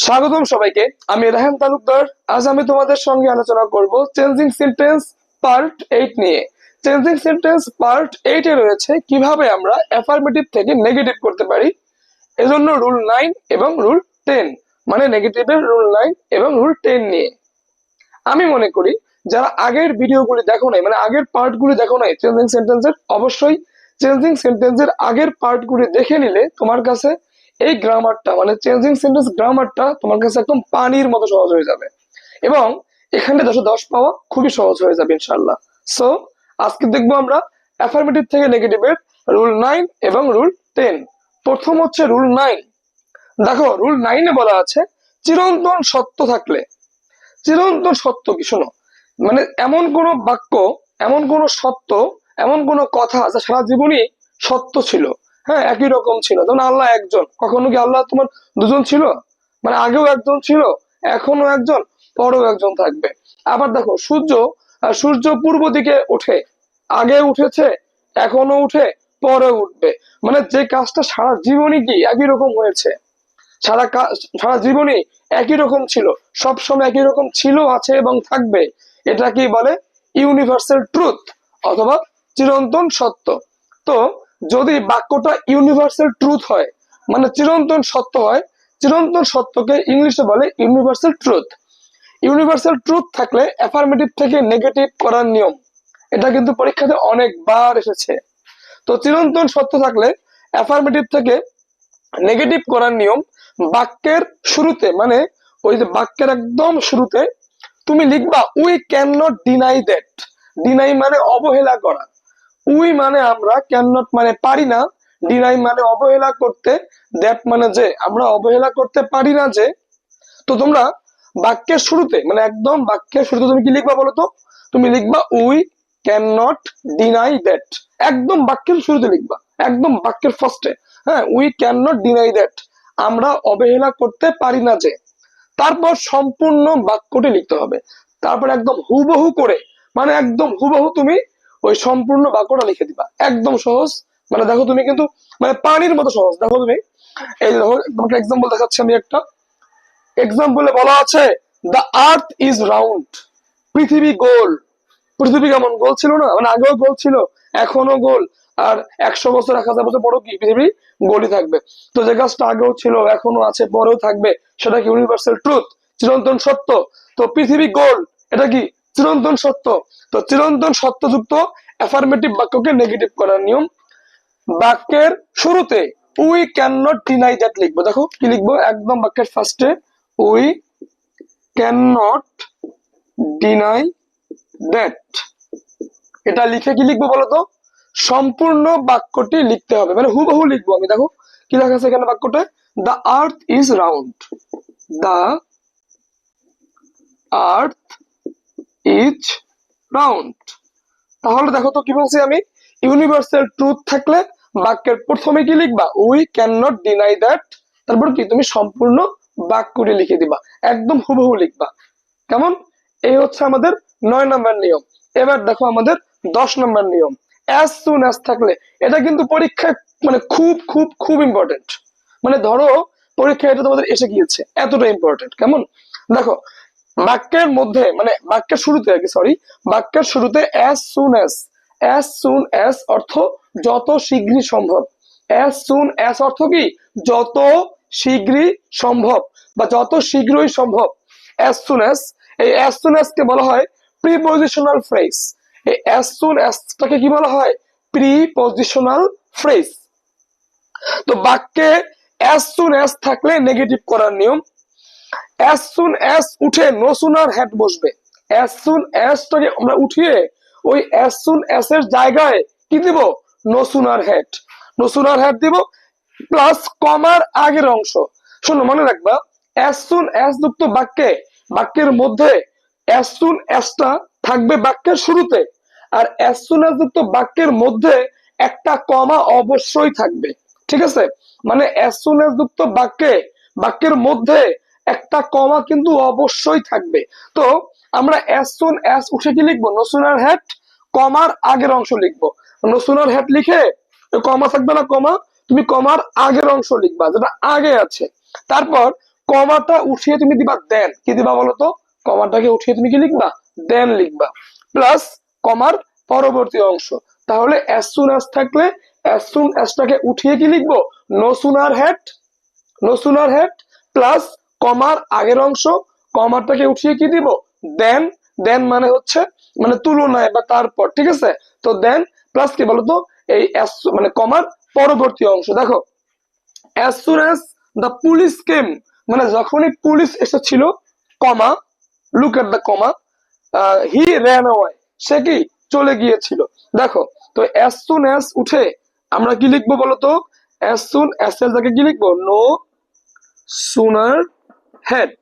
স্বাগতম সবাইকে। আমি রাহান তালুকদার। আজ আমি তোমাদের সঙ্গে আলোচনা করব চেঞ্জিং সেন্টেন্স পার্ট 8 নিয়ে। চেঞ্জিং সেন্টেন্স পার্ট 8 এ রয়েছে কিভাবে আমরা অ্যাফার্মেটিভ থেকে নেগেটিভ করতে পারি। এজন্য রুল 9 এবং রুল 10, মানে নেগেটিভের রুল 9 এবং রুল 10 নিয়ে। আমি মনে করি যারা আগের ভিডিওগুলি দেখো নাই, মানে আগের পার্টগুলি দেখো নাই চেঞ্জিং সেন্টেন্সের, অবশ্যই চেঞ্জিং সেন্টেন্সের আগের পার্টগুলি দেখে নিলে তোমার কাছে এই গ্রামারটা, মানে চেঞ্জিং সেন্টেন্স গ্রামারটা তোমার কাছে একদম পানির মতো সহজ হয়ে যাবে এবং এখানে 10-10 পাওয়া খুবই সহজ হয়ে যাবে ইনশাআল্লাহ। সো আজকে দেখবো আমরা অ্যাফার্মেটিভ থেকে নেগেটিভের রুল 9 এবং রুল 10। প্রথম হচ্ছে রুল 9। দেখো রুল 9 এ বলা আছে চিরন্তন সত্য থাকলে। চিরন্তন সত্য কি, শোনো, মানে এমন কোন বাক্য, এমন কোন সত্য, এমন কোন কথা যা সারা জীবনই সত্য ছিল, হ্যাঁ একই রকম ছিল। যেমন আল্লাহ একজন, কখনো কি আল্লাহ তোমার দুজন ছিল? মানে আগেও একজন ছিল, এখনো একজন, পরেও একজন থাকবে। আবার দেখো সূর্য পূর্ব দিকে ওঠে, আগে উঠেছে, এখনো উঠে, পরেও উঠবে। মানে যে কাজটা সারা জীবনই কি একই রকম হয়েছে, সারা জীবনই একই রকম ছিল, সব সময় একই রকম ছিল, আছে এবং থাকবে। এটা কি বলে? ইউনিভার্সাল ট্রুথ অথবা চিরন্তন সত্য। তো যদি বাক্যটা ইউনিভার্সাল ট্রুথ হয়, মানে চিরন্তন সত্য হয়, চিরন্তন সত্যকে ইংলিশে বলে ইউনিভার্সাল ট্রুথ। ইউনিভার্সাল ট্রুথ থাকলে অ্যাফার্মেটিভ থেকে নেগেটিভ করার নিয়ম, এটা কিন্তু পরীক্ষাতে অনেকবার এসেছে। তো চিরন্তন সত্য থাকলে অ্যাফার্মেটিভ থেকে নেগেটিভ করার নিয়ম, বাক্যের শুরুতে, মানে ওই যে বাক্যের একদম শুরুতে তুমি লিখবা we can not deny that. Deny মানে অবহেলা করা, উই মানে আমরা, ক্যান নট মানে পারি না, ডিনাই মানে অবহেলা করতে, দ্যাট মানে যে আমরা অবহেলা করতে পারি না যে। তো তোমরা বাক্যের শুরুতে, মানে একদম বাক্যের শুরুতে তুমি কি লিখবা বলো তো? তুমি লিখবা we can not deny that. একদম বাক্যের শুরুতে লিখবা, একদম বাক্যের ফার্স্টে। হ্যাঁ, we can not deny that, আমরা অবহেলা করতে পারি না যে। তারপর সম্পূর্ণ বাক্যটি লিখতে হবে, তারপর একদম হুবহু করে, মানে একদম হুবহু তুমি ওই সম্পূর্ণ বাক্যটা লিখে দিবা। একদম সহজ, মানে দেখো তুমি কিন্তু মানে পানির মতো সহজ। দেখো তুমি, এই যে দেখো তোমাকে এক্সাম্পল দেখাচ্ছি আমি একটা। এক্সাম্পলে বলা আছে দ্য আর্থ ইজ রাউন্ড, পৃথিবী গোল। পৃথিবী কেমন গোল ছিল না, মানে আগেও গোল ছিল, এখনো গোল। আর 100 বছর 1000 বছর পরেও কি পৃথিবী গোলই থাকবে। তো যে কাজটা আগেও ছিল, এখনো আছে, পরেও থাকবে, সেটা কি ইউনিভার্সাল ট্রুথ, চিরন্তন সত্য। তো পৃথিবী গোল, এটা কি চিরন্তন সত্য। তো চিরন্তন সত্যযুক্ত অ্যাফার্মেটিভ বাক্যকে নেগেটিভ করার নিয়ম, বাক্যের শুরুতে we can not deny that লিখবো। দেখো কি লিখবো, একদম বাক্যের ফার্স্টে we can not deny that. এটা লিখে কি লিখবো বলতো? সম্পূর্ণ বাক্যটি লিখতে হবে, মানে হুবহু লিখবো আমি। দেখো কি লেখা আছে এখানে বাক্যটা, the earth is round, the earth is round. তাহলে দেখো তো কি বলছি আমি, ইউনিভার্সাল ট্রুথ থাকলে বাক্যের প্রথমে কি লিখবা, we can not deny that. তারপর কি তুমি সম্পূর্ণ বাক্যটি লিখে দিবা, একদম হুবহু লিখবা। কেমন? এই হচ্ছে আমাদের 9 নম্বর নিয়ম। এবার দেখো আমাদের 10 নম্বর নিয়ম, অ্যাজ সুন অ্যাজ থাকলে। এটা কিন্তু পরীক্ষায় মানে খুব খুব খুব ইম্পর্টেন্ট। মানে ধরো পরীক্ষায় এটা তোমাদের এসে গিয়েছে, এতটা ইম্পর্টেন্ট। কেমন? দেখো বাক্যের মধ্যে, মানে বাক্যের শুরুতে আর কি, সরি, বাক্যের শুরুতে as soon as, as soon as অর্থ যত শীঘ্রই সম্ভব। অ্যাজ সুন অ্যাজ অর্থ কি যত শীঘ্রই সম্ভব বা যত শীঘ্রই সম্ভব। অ্যাজ সুন অ্যাজ, এই অ্যাজ সুন অ্যাজ কে বলা হয় প্রিপজিশনাল ফ্রেজ। এই অ্যাজ সুন অ্যাজটাকে কি বলা হয়? Prepositional phrase. তো বাক্যে অ্যাজ সুন অ্যাজ থাকলে নেগেটিভ করার নিয়ম, অ্যাজ সুন অ্যাজ উঠে নো সুনার হ্যাড বসবে। অ্যাজ সুন অ্যাজটাকে আমরা উঠিয়ে ওই অ্যাজ সুন অ্যাজ এর জায়গায় কি দিব? No sooner had. No sooner had দিব প্লাস কমার আগের অংশ। শোনো মনে রাখবা, অ্যাজ সুন অ্যাজ যুক্ত বাক্যে, বাক্যের মধ্যে অ্যাজ সুন অ্যাজটা থাকবে বাক্যের শুরুতে, আর অ্যাজ সুন অ্যাজ যুক্ত বাক্যের মধ্যে একটা কমা অবশ্যই থাকবে। ঠিক আছে? মানে অ্যাজ সুন অ্যাজ যুক্ত বাক্যে, বাক্যের মধ্যে একটা কমা কিন্তু অবশ্যই থাকবে। তো আমরা অ্যাজ সুন অ্যাজ উঠে কি লিখবো? নো সুনার হ্যাড, কমার আগের অংশ লিখবো। নো সুনার হ্যাড লিখে কমা থাকবে না, কমা, তুমি কমার আগের অংশ লিখবা যেটা আগে আছে। তারপর কমাটা উঠিয়ে তুমি দিবা দেন, কি দিবা বলো তো? কমাটাকে উঠিয়ে তুমি কি লিখবা? দেন লিখবা, প্লাস কমার পরবর্তী অংশ। তাহলে as soon as থাকলে as soon as টাকে উঠিয়ে কি লিখবো? no sooner had, no sooner had, plus কমার আগের অংশ, কমাটাকে উঠিয়ে কি দিব? দেন। দেন মানে হচ্ছে মানে তুলনায় বা তারপর, ঠিক আছে? তো দেন প্লাস কি বলতো, এই মানে কমার পরবর্তী অংশ। দেখো as soon as the police came, মানে যখনই পুলিশ এসেছিল, comma, look at the comma, he ran away, সে কি চলে গিয়েছিল। দেখো, তো as soon as উঠে আমরা কি লিখবো বলতো? as soon as এর জায়গায় কি লিখবো? No sooner had.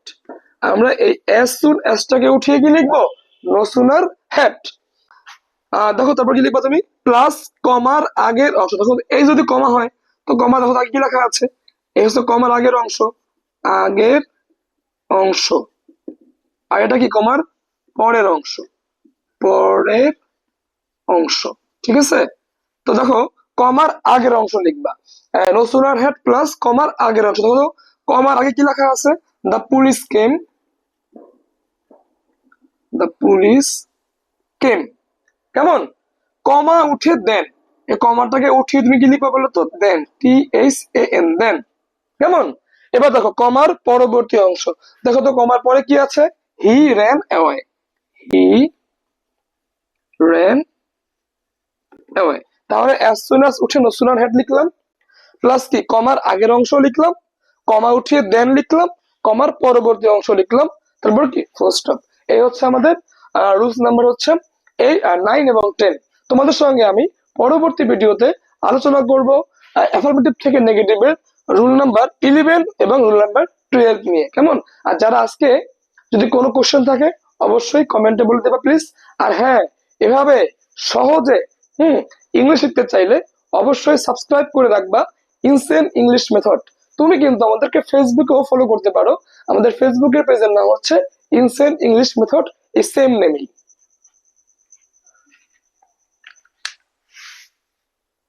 আমরা এই as soon as টাকে উঠিয়ে কি লিখবো? No sooner had. দেখো তারপর কি লিখবা তুমি? প্লাস কমার আগের অংশ। দেখো এই যদি কমা হয়, তো কমা দেখো আগে কি লেখা আছে? এই হচ্ছে কমার আগের অংশ, আগের অংশ। আর এটা কি? কমার পরের অংশ, পরের অংশ, ঠিক আছে? তো দেখো কমার আগের অংশ লিখবা, নো সুনার হ্যাড প্লাস কমার আগের অংশ। দেখো কমার আগে কি লেখা আছে? The police came, the police came. কেমন? কমা উঠে দেন, এই কমাটাকে উঠিয়ে তুমি কি লিখবা বলো তো? দেন, THAN, দেন। কেমন? এবার দেখো কমার পরবর্তী অংশ। দেখো তো কমার পরে কি আছে? হি ran away, হি ran away। তাহলে as soon as উঠে no sooner had লিখলাম, প্লাস কি কমার আগের অংশ লিখলাম, কমা উঠিয়ে দেন লিখলাম, কমার পরবর্তী অংশ লিখলাম, তারপর কি ফুল স্টপ। এই হচ্ছে আমাদের রুলস নাম্বার হচ্ছে 9 এবং 10। তোমাদের সঙ্গে আমি পরবর্তী ভিডিওতে আলোচনা করব অ্যাফার্মেটিভ থেকে নেগেটিভের রুল নাম্বার 11 এবং রুল নাম্বার 12 নিয়ে। কেমন? আর যারা আজকে যদি কোনো কোশ্চেন থাকে অবশ্যই কমেন্টে বলে দেবা প্লিজ। আর হ্যাঁ, এভাবে সহজে ইংলিশ শিখতে চাইলে অবশ্যই সাবস্ক্রাইব করে রাখবা ইনসেন ইংলিশ মেথড। তুমি কিন্তু আমাদেরকে ফেসবুকেও ফলো করতে পারো, আমাদের ফেসবুকের পেজের নাম হচ্ছে ইনসেন ইংলিশ মেথড, এই সেম নেমেই।